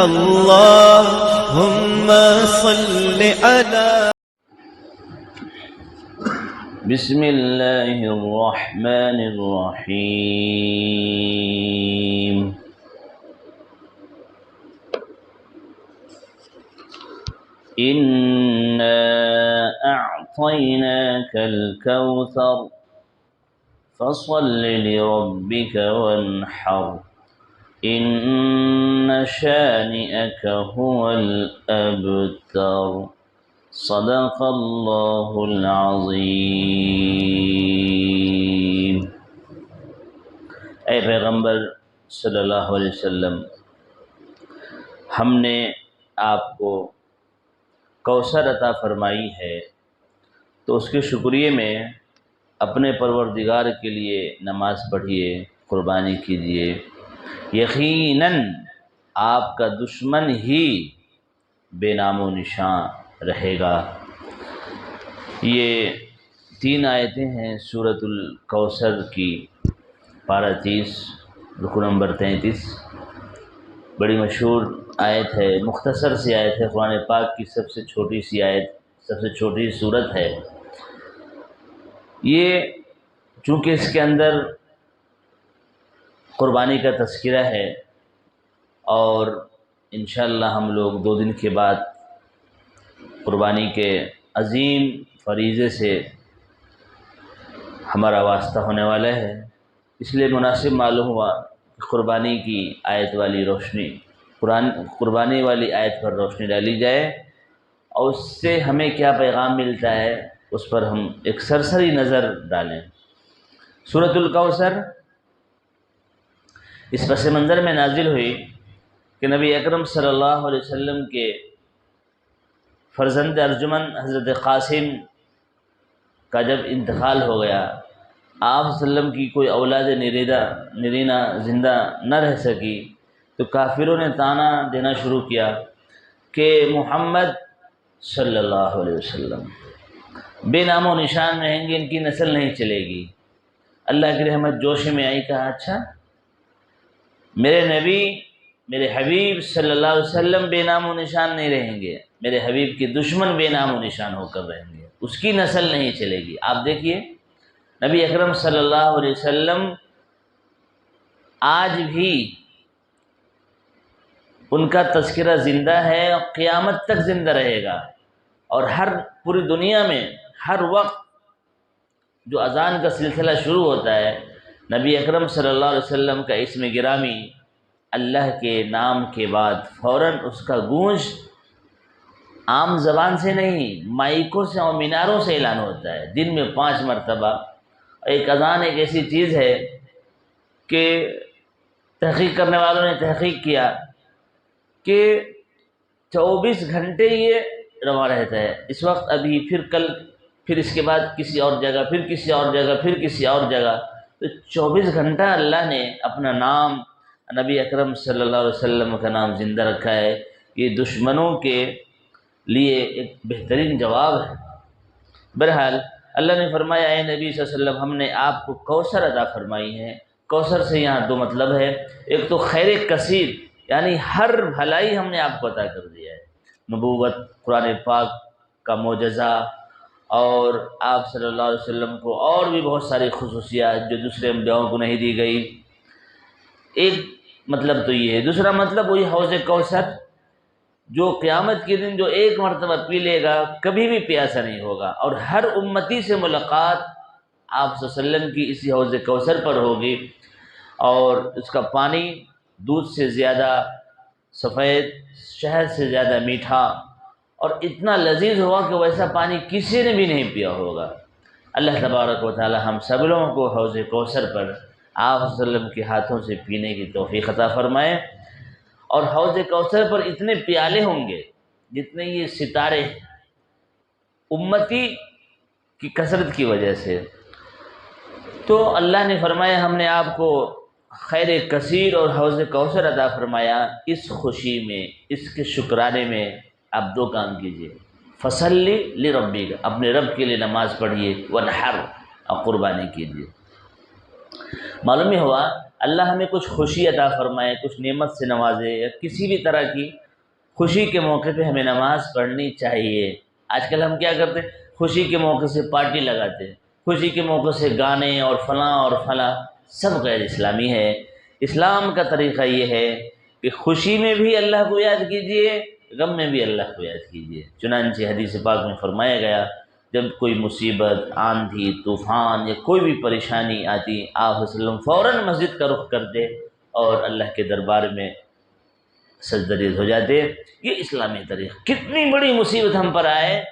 اللهم صل على بسم الله الرحمن الرحيم إنا أعطيناك الكوثر فصل لربك وانحر إن شانئك هو الأبتر صدق اللہ العظیم۔ اے پیغمبر صلی اللہ علیہ وسلم، ہم نے آپ کو کوثر عطا فرمائی ہے تو اس کے شکریے میں اپنے پروردگار کے لیے نماز پڑھیے، قربانی کیجیے۔ یقیناً آپ کا دشمن ہی بے نام و نشان رہے گا۔ یہ 3 آیتیں ہیں سورۃ الکوثر کی، پارہ 30 رکوع نمبر 33۔ بڑی مشہور آیت ہے، مختصر سی آیت ہے، قرآن پاک کی سب سے چھوٹی سی آیت، سب سے چھوٹی سورت ہے۔ یہ چونکہ اس کے اندر قربانی کا تذکرہ ہے، اور انشاءاللہ ہم لوگ 2 دن کے بعد قربانی کے عظیم فریضے سے ہمارا واسطہ ہونے والا ہے، اس لیے مناسب معلوم ہوا کہ قربانی کی آیت والی روشنی، قربانی والی آیت پر روشنی ڈالی جائے، اور اس سے ہمیں کیا پیغام ملتا ہے اس پر ہم ایک سرسری نظر ڈالیں۔ سورۃ الکوثر اس پس منظر میں نازل ہوئی کہ نبی اکرم صلی اللہ علیہ وسلم کے فرزند ارجمن حضرت قاسم کا جب انتقال ہو گیا، آپ صلی اللہ علیہ وسلم کی کوئی اولاد نرینہ زندہ نہ رہ سکی، تو کافروں نے طعنہ دینا شروع کیا کہ محمد صلی اللہ علیہ وسلم بے نام و نشان رہیں گے، ان کی نسل نہیں چلے گی۔ اللہ کی رحمت جوش میں آئی، کہا اچھا میرے نبی، میرے حبیب صلی اللہ علیہ وسلم بے نام و نشان نہیں رہیں گے، میرے حبیب کے دشمن بے نام و نشان ہو کر رہیں گے، اس کی نسل نہیں چلے گی۔ آپ دیکھیے نبی اکرم صلی اللہ علیہ وسلم آج بھی ان کا تذکرہ زندہ ہے اور قیامت تک زندہ رہے گا، اور پوری دنیا میں ہر وقت جو اذان کا سلسلہ شروع ہوتا ہے، نبی اکرم صلی اللہ علیہ وسلم کا اسم گرامی اللہ کے نام کے بعد فوراً اس کا گونج عام زبان سے نہیں، مائکوں سے اور میناروں سے اعلان ہوتا ہے، دن میں 5 مرتبہ۔ ایک اذان ایک ایسی چیز ہے کہ تحقیق کرنے والوں نے تحقیق کیا کہ 24 گھنٹے یہ رواں رہتا ہے، اس وقت ابھی، پھر کل، پھر اس کے بعد کسی اور جگہ، پھر کسی اور جگہ، پھر کسی اور جگہ، تو 24 گھنٹہ اللہ نے اپنا نام، نبی اکرم صلی اللہ علیہ وسلم کا نام زندہ رکھا ہے۔ یہ دشمنوں کے لیے ایک بہترین جواب ہے۔ بہرحال اللہ نے فرمایا، اے نبی صلی اللہ علیہ وسلم، ہم نے آپ کو کوثر عطا فرمائی ہے۔ کوثر سے یہاں 2 مطلب ہے، ایک تو خیر کثیر، یعنی ہر بھلائی ہم نے آپ کو عطا کر دیا ہے، نبوت، قرآن پاک کا معجزہ، اور آپ صلی اللہ علیہ وسلم کو اور بھی بہت ساری خصوصیات جو دوسرے انبیاءوں کو نہیں دی گئی۔ ایک مطلب تو یہ ہے۔ دوسرا مطلب وہی حوض کوثر، جو قیامت کے دن جو ایک مرتبہ پی لے گا کبھی بھی پیاسا نہیں ہوگا، اور ہر امتی سے ملاقات آپ صلی اللہ علیہ وسلم کی اسی حوض کوثر پر ہوگی، اور اس کا پانی دودھ سے زیادہ سفید، شہد سے زیادہ میٹھا، اور اتنا لذیذ ہوگا کہ ویسا پانی کسی نے بھی نہیں پیا ہوگا۔ اللہ تبارک و تعالی ہم سب لوگوں کو حوض کوثر پر آپ صلی اللہ علیہ وسلم کے ہاتھوں سے پینے کی توفیق عطا فرمائے، اور حوض کوثر پر اتنے پیالے ہوں گے جتنے یہ ستارے ہیں، امتی کی کثرت کی وجہ سے۔ تو اللہ نے فرمایا ہم نے آپ کو خیر کثیر اور حوض کوثر عطا فرمایا، اس خوشی میں، اس کے شکرانے میں آپ 2 کام کیجئے، فصلی لربک، اپنے رب کے لیے نماز پڑھیے، وانحر، اور قربانی کیجئے۔ معلوم ہوا اللہ ہمیں کچھ خوشی عطا فرمائے، کچھ نعمت سے نوازے، یا کسی بھی طرح کی خوشی کے موقع پہ ہمیں نماز پڑھنی چاہیے۔ آج کل ہم کیا کرتے ہیں، خوشی کے موقع سے پارٹی لگاتے ہیں، خوشی کے موقع سے گانے اور فلاں سب غیر اسلامی ہے۔ اسلام کا طریقہ یہ ہے کہ خوشی میں بھی اللہ کو یاد کیجئے، غم میں بھی اللہ کو یاد کیجئے۔ چنانچہ حدیث پاک میں فرمایا گیا، جب کوئی مصیبت، آندھی، طوفان یا کوئی بھی پریشانی آتی، آپ صلی اللہ علیہ وسلم فوراً مسجد کا رخ کرتے اور اللہ کے دربار میں سجدہ ریز ہو جاتے۔ یہ اسلامی طریقہ۔ کتنی بڑی مصیبت ہم پر آئے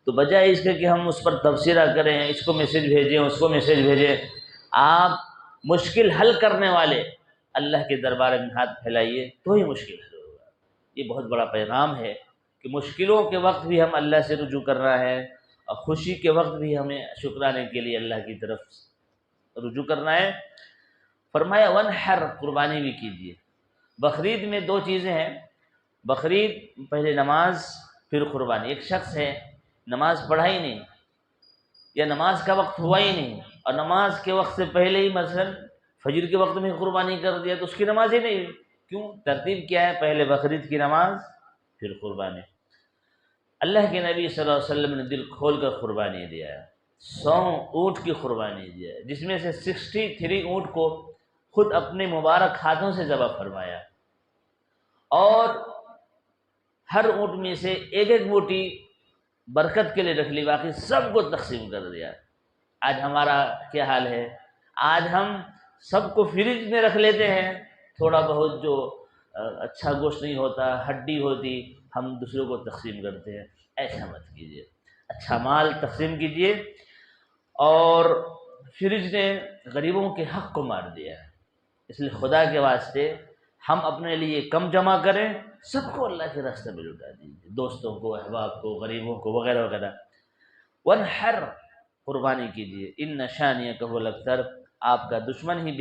تو بجائے اس کے کہ ہم اس پر تبصرہ کریں، اس کو میسیج بھیجیں، اس کو میسیج بھیجیں، آپ مشکل حل کرنے والے اللہ کے دربار میں ہاتھ پھیلائیے تو ہی مشکل حل ہوگا۔ یہ بہت بڑا پیغام ہے کہ مشکلوں کے وقت بھی ہم اللہ سے رجوع کرنا ہے، اور خوشی کے وقت بھی ہمیں شکرانے کے لیے اللہ کی طرف رجوع کرنا ہے۔ فرمایا ونحر، قربانی بھی کیجیے۔ بقرعید میں دو چیزیں ہیں، بقرعید پہلے نماز پھر قربانی۔ ایک شخص ہے نماز پڑھا ہی نہیں، یا نماز کا وقت ہوا ہی نہیں، اور نماز کے وقت سے پہلے ہی مثلا فجر کے وقت میں قربانی کر دیا تو اس کی نماز ہی نہیں ہوئی۔ کیوں؟ ترتیب کیا ہے؟ پہلے بقرعید کی نماز پھر قربانی۔ اللہ کے نبی صلی اللہ علیہ وسلم نے دل کھول کر قربانی دیا ہے، 100 اونٹ کی قربانی دیا ہے، جس میں سے 63 اونٹ کو خود اپنے مبارک ہاتھوں سے ذبح فرمایا، اور ہر اونٹ میں سے ایک ایک بوٹی برکت کے لیے رکھ لی، باقی سب کو تقسیم کر دیا۔ آج ہمارا کیا حال ہے؟ آج ہم سب کو فریج میں رکھ لیتے ہیں، تھوڑا بہت جو اچھا گوشت نہیں ہوتا، ہڈی ہوتی، ہم دوسروں کو تقسیم کرتے ہیں۔ ایسا مت کیجیے، اچھا مال تقسیم کیجیے۔ اور فریج نے غریبوں کے حق کو مار دیا ہے، اس لیے خدا کے واسطے ہم اپنے لیے کم جمع کریں، سب کو اللہ کے راستے میں لٹا دیجیے، دوستوں کو، احباب کو، غریبوں کو، وغیرہ وغیرہ۔ ونحر، قربانی کیجیے۔ ان شانئک هو الابتر، آپ کا دشمن ہی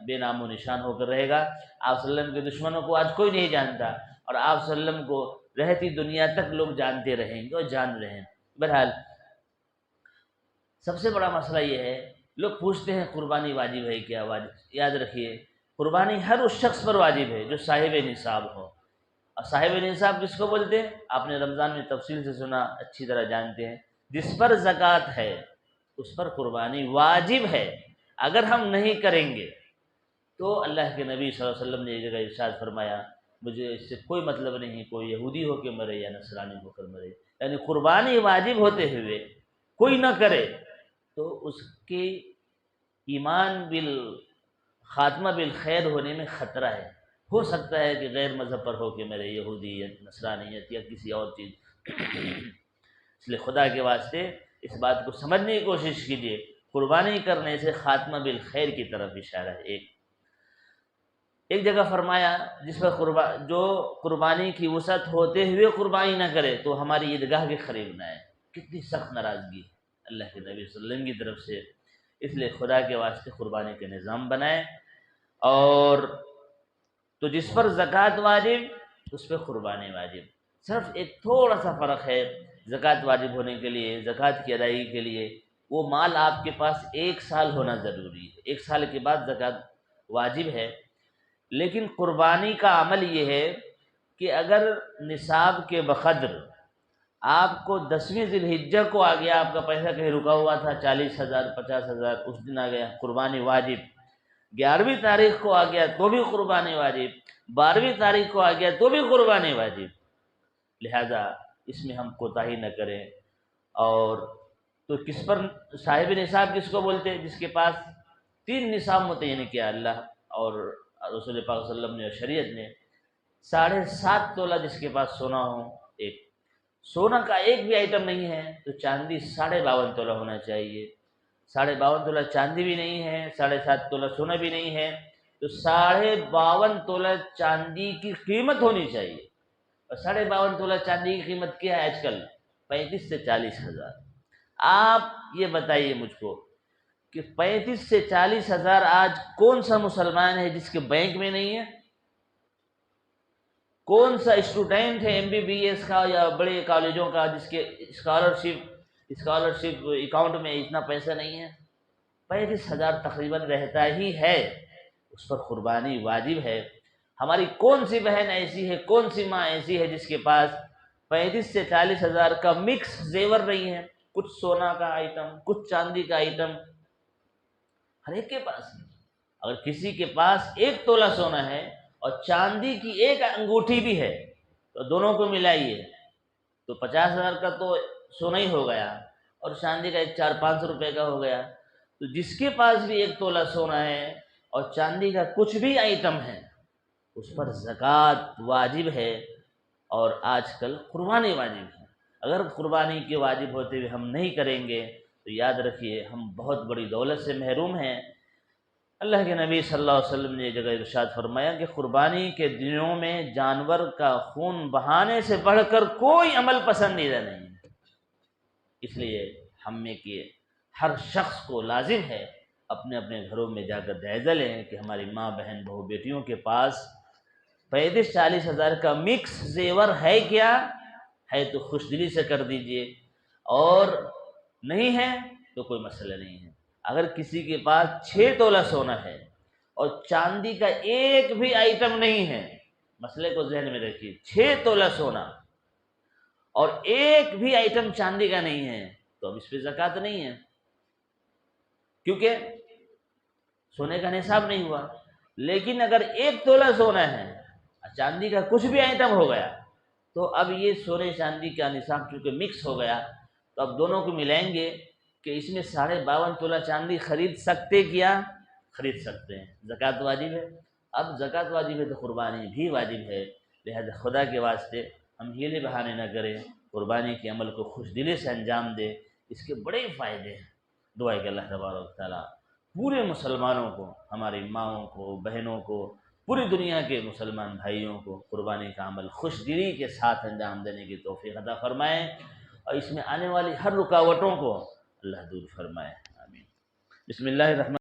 بے نام و نشان ہو کر رہے گا۔ آپ صلی اللہ علیہ وسلم کے دشمنوں کو آج کوئی نہیں جانتا، اور آپ صلی اللہ علیہ وسلم کو رہتی دنیا تک لوگ جانتے رہیں گے اور جان رہے ہیں۔ بہرحال سب سے بڑا مسئلہ یہ ہے، لوگ پوچھتے ہیں قربانی واجب ہے کیا؟ واجب، یاد رکھیے قربانی ہر اس شخص پر واجب ہے جو صاحب نصاب ہو۔ اور صاحب نصاب کس کو بولتے ہیں؟ آپ نے رمضان میں تفصیل سے سنا، اچھی طرح جانتے ہیں۔ جس پر زکوٰۃ ہے اس پر قربانی واجب ہے۔ اگر ہم نہیں کریں گے تو اللہ کے نبی صلی اللہ علیہ وسلم نے ایک جگہ ارشاد فرمایا، مجھے اس سے کوئی مطلب نہیں کوئی یہودی ہو کے مرے یا نصرانی ہو کر مرے۔ یعنی قربانی واجب ہوتے ہوئے کوئی نہ کرے تو اس کے ایمان خاتمہ بالخیر ہونے میں خطرہ ہے۔ ہو سکتا ہے کہ غیر مذہب پر ہو کے میرے یہودیت، نصرانیت یا کسی اور چیز۔ اس لیے خدا کے واسطے اس بات کو سمجھنے کی کوشش کیجیے، قربانی کرنے سے خاتمہ بالخیر کی طرف اشارہ ہے۔ ایک جگہ فرمایا جس پر جو قربانی کی وسعت ہوتے ہوئے قربانی نہ کرے تو ہماری عیدگاہ کے قریب نہ آئے۔ کتنی سخت ناراضگی اللہ کے نبی صلی اللہ علیہ وسلم کی طرف سے۔ اس لیے خدا کے واسطے قربانی کا نظام بنائیں۔ اور تو جس پر زکوٰۃ واجب اس پہ قربانی واجب۔ صرف ایک تھوڑا سا فرق ہے، زکوٰۃ واجب ہونے کے لیے، زکوٰۃ کی ادائیگی کے لیے وہ مال آپ کے پاس 1 سال ہونا ضروری ہے، 1 سال کے بعد زکوٰۃ واجب ہے۔ لیکن قربانی کا عمل یہ ہے کہ اگر نصاب کے بقدر آپ کو 10ویں ذی الحجہ کو آ گیا، آپ کا پیسہ کہیں رکا ہوا تھا 40,000 50,000، اس دن آ گیا، قربانی واجب۔ 11ویں تاریخ کو آ گیا تو بھی قربانی واجب، 12ویں تاریخ کو آ گیا تو بھی قربانی واجب۔ لہذا اس میں ہم کوتاہی نہ کریں۔ اور تو کس پر صاحب نصاب کس کو بولتے ہیں؟ جس کے پاس 3 نصاب متعین کیا اللہ اور رسول پاک صلی اللہ علیہ وسلم نے اور شریعت نے۔ 7.5 تولہ جس کے پاس سونا ہو، ایک سونا کا ایک بھی آئٹم نہیں ہے تو چاندی 52.5 تولہ ہونا چاہیے۔ 52.5 تولہ چاندی بھی نہیں ہے، 7.5 تولہ سونا بھی نہیں ہے، تو 52.5 تولہ چاندی کی قیمت ہونی چاہیے۔ اور 52.5 تولہ چاندی کی قیمت کیا ہے آج کل؟ 35 سے 40 ہزار۔ آپ یہ بتائیے مجھ کو کہ 35 سے 40 ہزار آج کون سا مسلمان ہے جس کے بینک میں نہیں ہے؟ کون سا اسٹوڈنٹ ہے MBBS کا یا بڑے کالجوں کا جس کے اسکالرشپ اکاؤنٹ میں اتنا پیسہ نہیں ہے؟ 35 ہزار تقریباً رہتا ہی ہے۔ اس پر قربانی واجب ہے۔ ہماری کون سی بہن ایسی ہے، کون سی ماں ایسی ہے جس کے پاس 35 سے 40 ہزار کا مکس زیور نہیں ہے؟ کچھ سونا کا آئٹم، کچھ چاندی کا آئٹم، ہر ایک کے پاس ہے۔ اگر کسی کے پاس 1 تولہ سونا ہے اور چاندی کی 1 انگوٹھی بھی ہے تو دونوں کو ملائیے تو 50 ہزار کا تو سونا ہی ہو گیا، اور چاندی کا 400-500 روپے کا ہو گیا۔ تو جس کے پاس بھی 1 تولہ سونا ہے اور چاندی کا کچھ بھی آئٹم ہے، اس پر زکوٰۃ واجب ہے، اور آج کل قربانی واجب ہے۔ اگر قربانی کے واجب ہوتے ہوئے ہم نہیں کریں گے تو یاد رکھیے ہم بہت بڑی دولت سے محروم ہیں۔ اللہ کے نبی صلی اللہ علیہ وسلم نے یہ جگہ ارشاد فرمایا کہ قربانی کے دنوں میں جانور کا خون بہانے سے بڑھ کر کوئی عمل پسندیدہ نہیں ہے۔ اس لیے ہم میں کہ ہر شخص کو لازم ہے اپنے اپنے گھروں میں جا کر جائزہ لیں کہ ہماری ماں، بہن، بہو، بیٹیوں کے پاس 35-40 ہزار کا مکس زیور ہے کیا؟ ہے تو خوش دلی سے کر دیجئے، اور نہیں ہے تو کوئی مسئلہ نہیں ہے۔ اگر کسی کے پاس 6 تولہ سونا ہے اور چاندی کا 1 بھی آئٹم نہیں ہے، مسئلے کو ذہن میں رکھیے، 6 تولہ سونا اور 1 بھی آئٹم چاندی کا نہیں ہے تو اب اس پہ زکوٰۃ نہیں ہے، کیونکہ سونے کا نصاب نہیں ہوا۔ لیکن اگر 1 تولہ سونا ہے، چاندی کا کچھ بھی آئٹم ہو گیا، تو اب یہ سونے چاندی کا نصاب چونکہ مکس ہو گیا تو اب دونوں کو ملائیں گے کہ اس میں 52.5 تولہ چاندی خرید سکتے کیا؟ خرید سکتے ہیں۔ زکوٰۃ واجب ہے۔ اب زکوٰۃ واجب ہے تو قربانی بھی واجب ہے، لہذا خدا کے واسطے ہم ہیلے بہانے نہ کریں، قربانی کے عمل کو خوش دلی سے انجام دیں، اس کے بڑے فائدے ہیں۔ دعا ہے کہ اللہ تبارک و تعالیٰ پورے مسلمانوں کو، ہماری ماؤں کو، بہنوں کو، پوری دنیا کے مسلمان بھائیوں کو قربانی کا عمل خوش دلی کے ساتھ انجام دینے کی توفیق عطا فرمائے، اور اس میں آنے والی ہر رکاوٹوں کو اللہ دور فرمائے۔ آمین۔ بسم اللہ الرحمن